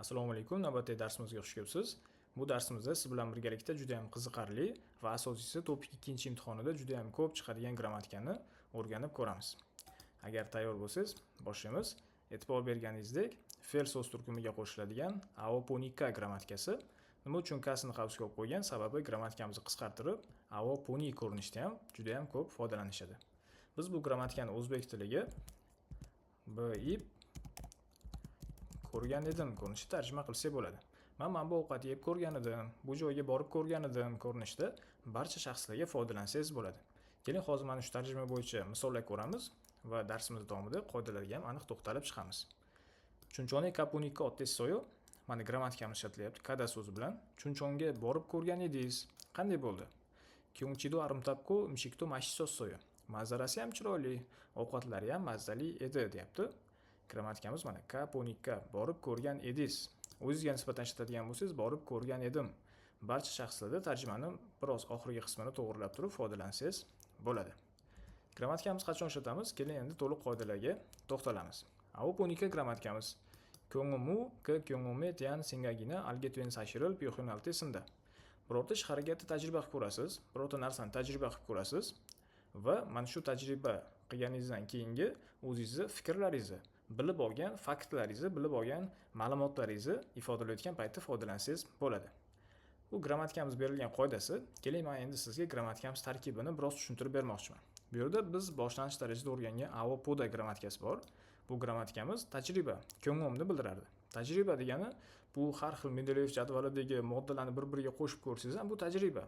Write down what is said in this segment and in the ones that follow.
Assalomu alaykum. Navbatdagi darsimizga xush kelibsiz. Bu darsimizda siz bilan birgalikda juda ham qiziqarli va asosiysi topik 2-imtihonida juda ham ko'p chiqadigan grammatikani o'rganib ko'ramiz. Agar tayyor bo'lsangiz, boshlaymiz. E'tibor berganingizdek, fe'l so'z turkumiga qo'shiladigan avoponika grammatikasi nima uchun kasini qavs qo'yib qo'ygan? Sababi grammatikamizni qisqartirib, avoponik ko'rinishda ham juda ham ko'p foydalanishadi. Biz bu grammatikani o'zbek tiliga b ko'rgan edim ko'rinishda tarjima qilsak bo'ladi. Mana bu ovqat yeb ko'rgan edim, bu joyga borib ko'rgan edim ko'rinishda barcha shaxslarga foydalansangiz bo'ladi. Keling, hozir mana shu tarjima bo'yicha misollar ko'ramiz va darsimiz davomida qoidalarga ham aniq to'xtalib chiqamiz. Chunchoni kapunika otdes so'yo. Mana grammatikamiz ishlatilyapti kada so'zi bilan. Chunchonga borib ko'rgan edingiz. Qanday bo'ldi? Kyungchido arimtapko mishikto mashisos so'yo. Manzarasi ham chiroyli, ovqatlari ham mazali edi, deyapti. Grammatikamiz mana kaponika borib ko'rgan edingiz. O'zingizga nisbatan ishlatadigan bo'lsangiz borib ko'rgan edim. Barcha shaxslarda tarjimani biroz oxirgi qismini to'g'rilab turib foydalansangiz bo'ladi. Grammatikamiz qachon ishlatamiz? Keling endi to'liq qoidalarga to'xtalamiz. Avoponika grammatikamiz Kyongomu ke kyongome tian singagina algetuen sashiril pyoxinaltesinda. Birorta ish harakatni tajriba qilib ko'rasiz, birorta narsani tajriba qilib ko'rasiz va mana shu tajriba qilganingizdan keyingi o'zingizni fikrlaringizni, bilib olgan faktlaringizni, bilib olgan ma'lumotlaringizni ifodalayotgan paytda foydalansangiz bo'ladi. Bu grammatikamiz berilgan qoidasi. Keling, men endi sizga grammatikamiz tarkibini biroz tushuntirib bermoqchiman. Bu yerda biz boshlanish darajasida o'rgangan avopoda grammatikasi bor. Bu grammatikamiz tajriba, ko'ngomni bildiradi. Tajriba degani bu har xil Mendeleyev jadvalidagi moddalarni bir-biriga qo'shib ko'rsangiz ham bu tajriba.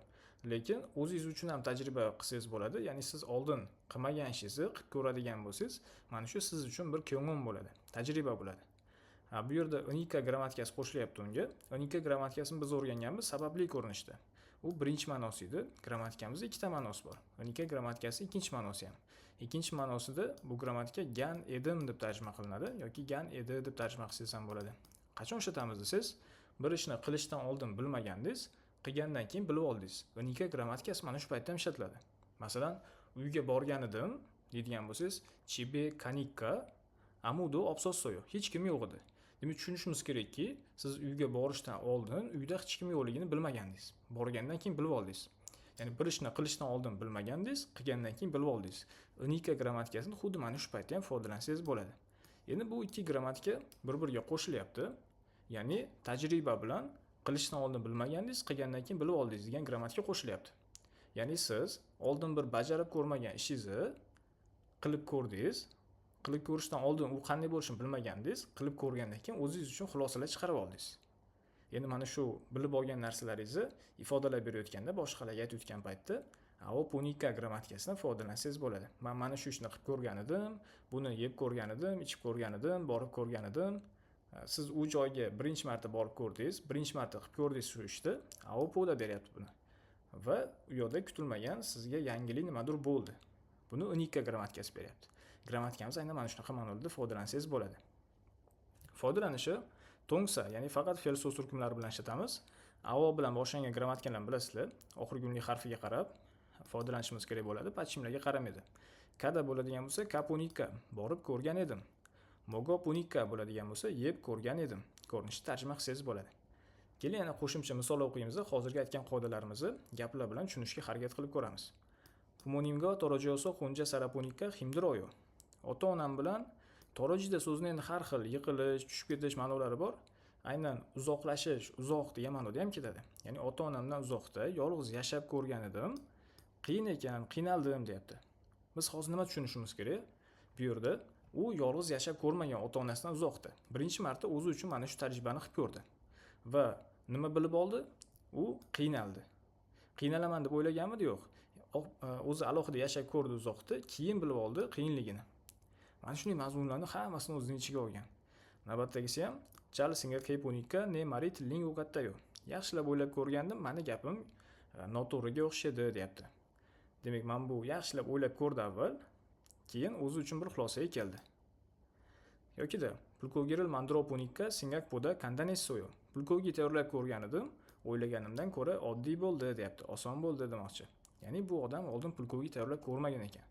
Lekin o'zingiz uchun ham tajriba qilsangiz bo'ladi. Ya'ni siz oldin qilmagan ishingizni qilib ko'radigan bo'lsangiz, mana shu siz uchun bir ko'ngom bo'ladi, tajriba bo'ladi. Bu yerda unika grammatikasi qo'shilyapti unga. Unika grammatikasini biz o'rganganmiz sababli ko'rinishda. U birinchi ma'nosi edi. Grammatikamizda ikkita ma'nosi bor. Unika grammatikasi ikkinchi ma'nosi ham. Ikkinchi ma'nosida bu grammatika gan edim deb tarjima qilinadi yoki gan edi deb tarjima qilsangiz ham bo'ladi. Qachon ishlatamiz desiz, bir ishni qilishdan oldin bilmagandingiz, qilgandan keyin bilib oldingiz. Unika grammatikasi mana shu paytda ham ishlatiladi. Masalan, uyga borgan edim deydigan bo'lsangiz, chibe kanika amudo obsosoyo. Hech kim yo'q edi. Demak, tushunishimiz kerakki, siz uyga borishdan oldin uyda hech kim yo'qligini bilmagandingiz. Borgandan keyin bilib oldingiz. Ya'ni bir ishni qilishdan oldin bilmagandingiz, qilgandan keyin bilib oldingiz. Unika grammatikasini xuddi mana shu paytda ham foydalansangiz bo'ladi. Endi bu ikki grammatika bir-biriga qo'shilyapti. Ya'ni tajriba bilan qilishdan oldin bilmagandingiz, qilgandan keyin bilib oldingiz degan grammatika qo'shilyapti. Ya'ni siz oldin bir bajarib ko'rmagan ishingizni qilib ko'rdingiz. Qilib ko'rishdan oldin u qanday bo'lishini bilmagandingiz, qilib ko'rgandan keyin o'zingiz uchun xulosalar chiqarib oldingiz. Endi mana shu bilib olgan narsalaringizni ifodalab berayotganda, boshqalarga aytayotgan paytda avoponika grammatikasidan foydalansangiz bo'ladi. Men mana shu ishni qilib ko'rgan edim, buni yeb ko'rgan edim, ichib ko'rgan edim, borib ko'rgan edim. Siz u joyga birinchi marta borib ko'rdingiz, birinchi marta qilib ko'rdingiz shu ishni, avopoda beryapti buni. Va u yerda kutilmagan sizga yangilik nimadir bo'ldi. Buni unika grammatikasi beryapti. Grammatikamiz aynan mana shunaqa ma'noda foydalansangiz bo'ladi. Foydalanishi to'ngsa, ya'ni faqat fe'l so'z turkumlari bilan ishlatamiz. Avo bilan boshlangan grammatikalarni bilasizlar. Oxirgi unli harfiga qarab foydalanishimiz kerak bo'ladi, patchimlarga qaramaydi. Kada bo'ladigan bo'lsa, kapunika, borib ko'rgan edim. Mogopunika bo'ladigan bo'lsa, yeb ko'rgan edim. Ko'rinishda tarjima qilsangiz bo'ladi. Keling, yana qo'shimcha misol o'qiymiz. Hozirgi aytgan qoidalarimizni gaplar bilan tushunishga harakat qilib ko'ramiz. Pumonimga torojoso xunja sarapunika himdiroyo. Ota-onam bilan torojida so'zini endi har xil yiqilish, tushib ketish ma'nolari bor. Aynan uzoqlashish, uzoq degan ma'noda ham ketadi. Ya'ni ota-onamdan uzoqda yolg'iz yashab ko'rgan edim, qiyin ekan, qiynaldim deyapti. Biz hozir nima tushunishimiz kerak? Bu yerda u yolg'iz yashab ko'rmagan ota-onasidan uzoqda. Birinchi marta o'zi uchun mana shu tajribani qilib ko'rdi. Va nima bilib oldi? U qiynaldi. Qiynalaman deb o'ylaganmidi? Yo'q. O'zi alohida yashab ko'rdi uzoqda, keyin bilib oldi qiyinligini. Mana shunday mazmunlarni hammasini o'zining ichiga olgan. Navbatdagisi ham chal singa kayponika ne mari tilning o'qatdayo. Yaxshilab o'ylab ko'rgandim, meni gapim noto'g'riga o'xshadi, deyapti. Demak, men bu yaxshilab o'ylab ko'rdi avval, keyin o'zi uchun bir xulosaga keldi. Yoki-da pulkogeril mandroponika singak poda kandanessoyo. Pulkogi tayyorlab ko'rgan edim, o'ylaganimdan ko'ra oddiy bo'ldi, deyapti. Oson bo'ldi demoqchi. Ya'ni bu odam oldin pulkogi tayyorlab ko'rmagan ekan.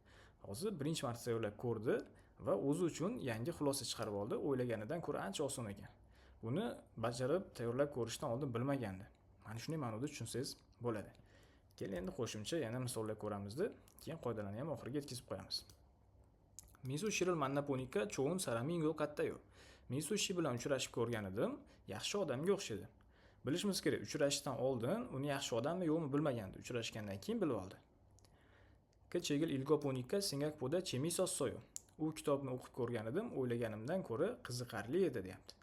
Hozir birinchi marta tayyorlab ko'rdi va o'zi uchun yangi xulosa chiqarib oldi. O'ylaganidan ko'ra ancha oson ekan. buni bajarib tayyorlab ko'rishdan oldin bilmagandi. Mana shunday ma'noda tushunsangiz bo'ladi. Keling endi qo'shimcha yana misollar ko'ramizda, keyin qoidalarni ham oxiriga yetkazib qo'yamiz. Mitsushi Mannapunika cho'un saramin yo'q kattayu. Mitsushi bilan uchrashib ko'rgan edim, yaxshi odamga o'xshadi. Bilishimiz kerak, uchrashishdan oldin uni yaxshi odammi yo'qmi bilmagandi, uchrashgandan keyin bilib oldi. Kechegil ilgopunika Singapurda chemisosoyo. U kitobni o'qib ko'rgan edim, o'ylaganimdan ko'ra qiziqarli edi, deyapti.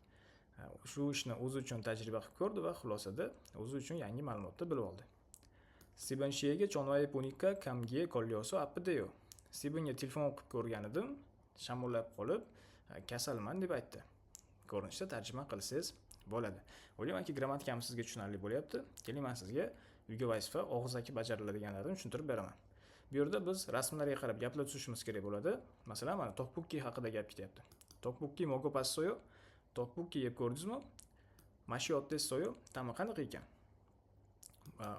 Shu ishni o'zi uchun tajriba qilib ko'rdi va xulosada o'zi uchun yangi ma'lumotni bilib oldi. Sibanshiyaga chonvay punika kamgiye kolyoso appideyo. Sibunga telefon o'qib ko'rgan edim, shamollab qolib, kasalman deb aytdi. Ko'rinishda tarjima qilsangiz bo'ladi. O'ylaymanki, grammatikamiz sizga tushunarli bo'lyapti. Keling, men sizga uyga vazifa og'zaki bajariladiganlarini tushuntirib beraman. Bu yerda biz rasmlarga qarab gaplar tuzishimiz kerak bo'ladi. Masalan, mana tokbukki haqida gap ketyapti. Tokbukki mogo passoyo, tokbukki yeb ko'rdingizmi? Mashiyotdesoyo, ta'mi qanaqa ekan?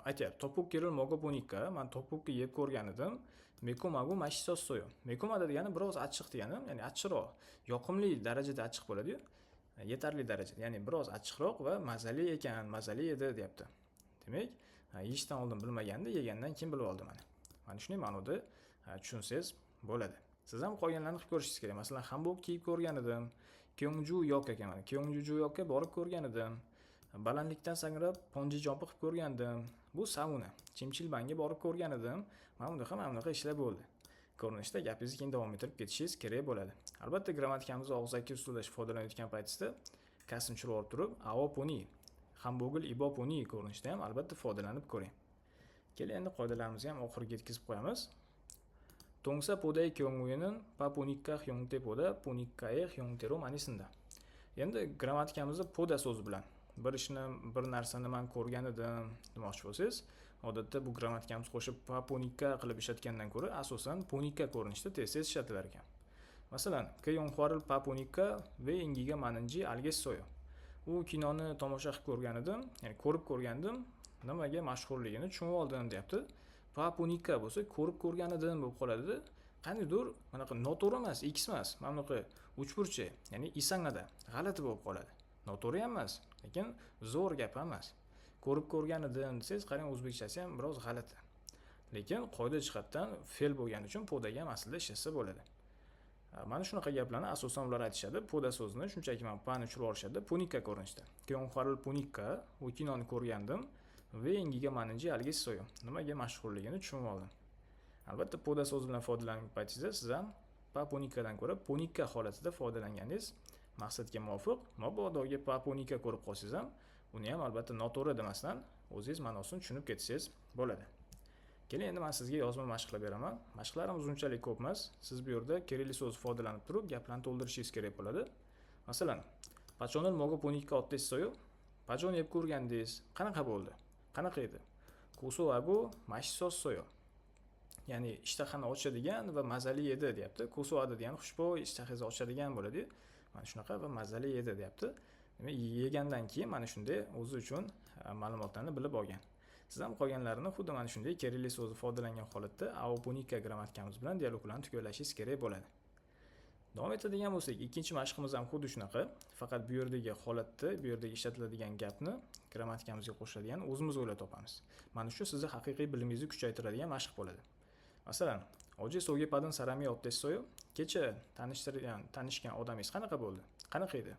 Aytyapti, tokbukki mogo punika, men tokbukki yeb ko'rgan edim. Mekomagu mashisosoyo. Mekomada degani biroz achchiq degani, ya'ni achchiqroq, yoqimli darajada achchiq bo'ladi-yu. Yetarli darajada, ya'ni biroz achchiqroq va mazali ekan, mazali edi, deyapti. Demak, yeyishdan oldin bilmaganda, yegandan keyin bilib oldi mana. Mana shunday ma'noda tushunsangiz bo'ladi. Siz ham qolganlarni qilib ko'rishingiz kerak. Masalan, hanbok kiyib ko'rgan edim. Kyongju yok ekan mana. Kyongju yokka borib ko'rgan edim. Balandlikdan sakrab ponji jompi qilib ko'rgandim. Bu sauna. Chimchilbanga borib ko'rgan edim. Mana bunaqa ishlar bo'ldi. Ko'rinishda gapingizni keyin davom ettirib ketishingiz kerak bo'ladi. Albatta, grammatikamizni og'zaki usulda foydalanayotgan paytingizda kasm chiqarib turib, aoponi, hambogil iboponi ko'rinishda ham albatta foydalanib ko'ring. Keling, endi qoidalarimizga ham oxiriga yetkazib qo'yamiz. Tongsa poday kyonguyinin papunikka hyongte poda punikkae hyongtero ma'nosida. Endi grammatikamizni poda so'zi bilan bir narsani men ko'rgan edim demoqchi bo'lsangiz, odatda bu grammatikamiz qo'shib papunikka qilib ishlatgandan ko'ra asosan punikka ko'rinishda tez-tez ishlatilar ekan. Masalan, Kyongxuaril papunikka ve ingiga maninji algessoyo. U kinoni tomosha qilib ko'rgan edim, ya'ni ko'rib ko'rgandim, nimaga mashhurligini tushunib oldim, deyapti. Papunikka bo'lsa ko'rib ko'rgan edim bo'lib qoladi. Qaniydir bunaqa noto'g'ri emas, x emas, mana bunaqa uchburchak, ya'ni isangada g'alati bo'lib qoladi. Noto'g'ri ham emas, lekin zo'r gap emas. Ko'rib ko'rgan edim desangiz, qarang, o'zbekchasi ham biroz g'alati. Lekin qoida jihatdan fe'l bo'lgani uchun podaga ham aslida ishlasa bo'ladi. Mana shunaqa gaplarni asosan ular aytishadi. Poda so'zini shunchaki men pani tushirib olishadi punikka ko'rinishda. Kyongxuaril punikka, u kinoni ko'rgandim ve ingiga maninji algessoyo. Nimaga mashhurligini tushunib oldim. Albatta, poda so'zi bilan foydalangan paytingizda siz ham papunikkadan ko'ra punikka holatida foydalanganingiz maqsadga muvofiq. Mabodoga papunikka ko'rib qolsangiz ham, uni ham albatta noto'g'ri demasdan o'zingiz ma'nosini tushunib ketsangiz bo'ladi. Keling, endi men sizga yozma mashq qilib beraman. Mashqlarimiz unchalik ko'p emas. Siz bu yerda kerakli so'z foydalanib turib, gaplarni to'ldirishingiz kerak bo'ladi. Masalan, pachonil mogo punikka otdessoyo. Pachon yeb ko'rgandingiz, qanaqa bo'ldi? Qanaqa edi? Kusoago mashisosoyo. Ya'ni ishtahani ochadigan va mazali edi, deyapti. Kusoada degani xushbo'y, ishtahangizni ochadigan bo'ladi. Mana shunaqa va mazali edi, deyapti. Demak, yegandan keyin mana shunday o'zi uchun ma'lumotlarni bilib olgan. Siz ham qolganlarini xuddi mana shunday kerakli so'zni foydalangan holatda aopunika grammatikamiz bilan dialoglarni tugallashingiz kerak bo'ladi. Davom etadigan bo'lsak, ikkinchi mashqimiz ham xuddi shunaqa, faqat bu yerdagi holatda, bu yerdagi ishlatiladigan gapni grammatikamizga qo'shiladigan o'zimiz o'ylab topamiz. Mana shu sizni haqiqiy bilimingizni kuchaytiradigan mashq bo'ladi. Masalan, oje so'ga padin sarami otdessoyo. Kecha tanishgan odamingiz qanaqa bo'ldi? Qanaqa edi?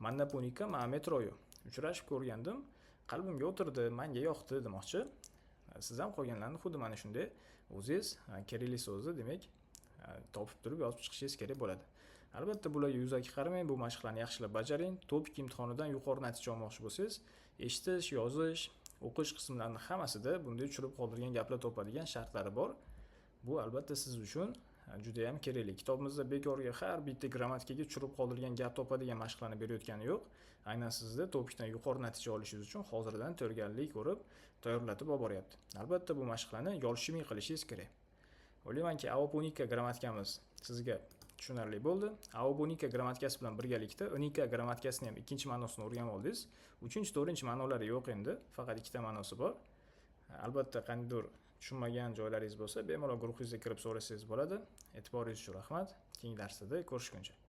Mannapunika ma metroyo. Uchrashib ko'rgandim, qalbimga o'tirdi, menga yoqdi demoqchi. Siz ham qolganlarni xuddi mana shunday o'zingiz kerakli so'zni, demak, topib turib yozib chiqishingiz kerak bo'ladi. Albatta, bularga yuzaki qaramang, bu mashqlarni yaxshilab bajaring. Topik imtihonidan yuqori natija olmoqchi bo'lsangiz, eshitish, yozish, o'qish qismlarining hammasida bunday tushirib qoldirgan gaplar topadigan shartlari bor. Bu albatta siz uchun juda ham kerakli. Kitobimizda bekorga har bitta grammatikaga tushirib qoldirgan gap topadigan mashqlarni berayotgani yo'q. Aynan sizda topikdan yuqori natija olishingiz uchun hozirdan tayyorgarlik ko'rib, tayyorlatib olib boryapti. Albatta, bu mashqlarni yolishmay qilishingiz kerak. O'ylaymanki, aopunika grammatikamiz sizga tushunarli bo'ldi. Aopunika grammatikasi bilan birgalikda unika grammatikasini ham ikkinchi ma'nosini o'rganib oldingiz. 3-4 ma'nolari yo'q endi, faqat ikkita ma'nosi bor. Albatta, qaniydir tushunmagan joylaringiz bo'lsa, bemalol guruhingizga kirib so'rasangiz bo'ladi. E'tiboringiz uchun rahmat. Keyingi darsda ko'rishguncha.